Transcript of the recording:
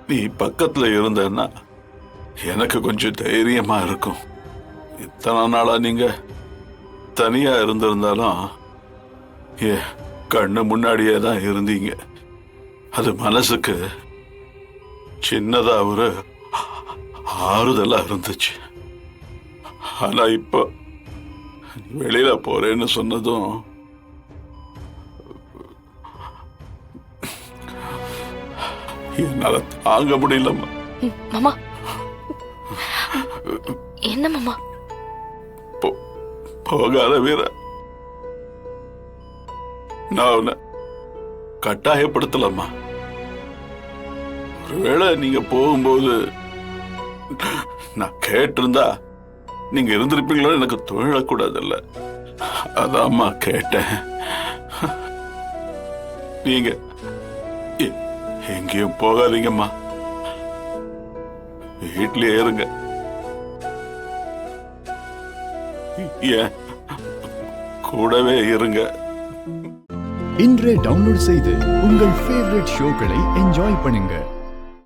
நீ பக்கத்துல இருந்தன்னா எனக்கு கொஞ்சம் தைரியமா இருக்கும். இத்தனை நாளா நீங்க தனியா இருந்திருந்தாலும் கண்ணு முன்னாடியே தான் இருந்தீங்க. அது மனசுக்கு சின்னதா ஒரு ஆறுதலா இருந்துச்சு. ஆனா இப்ப வெளியில போறேன்னு சொன்னதும் என்னால தாங்க முடியலம்மா. மாமா, என்ன மாமா? போகாத வீர, நான் உன்னை கட்டாயப்படுத்தலம்மா. ஒருவேளை நீங்க போகும்போது நான் கேட்டிருந்தா நீங்க இருந்திருப்பீங்களோ எனக்கு தோழக்கூடாதுல்ல, அதாம்மா கேட்டேன். நீங்க எங்கேயும் போகாதீங்கம்மா, வீட்லயே இருங்க. ஏன் கூடவே இருங்க. இன்றே டவுன்லோட் செய்து உங்கள் ஃபேவரட் ஷோக்களை என்ஜாய் பண்ணுங்க.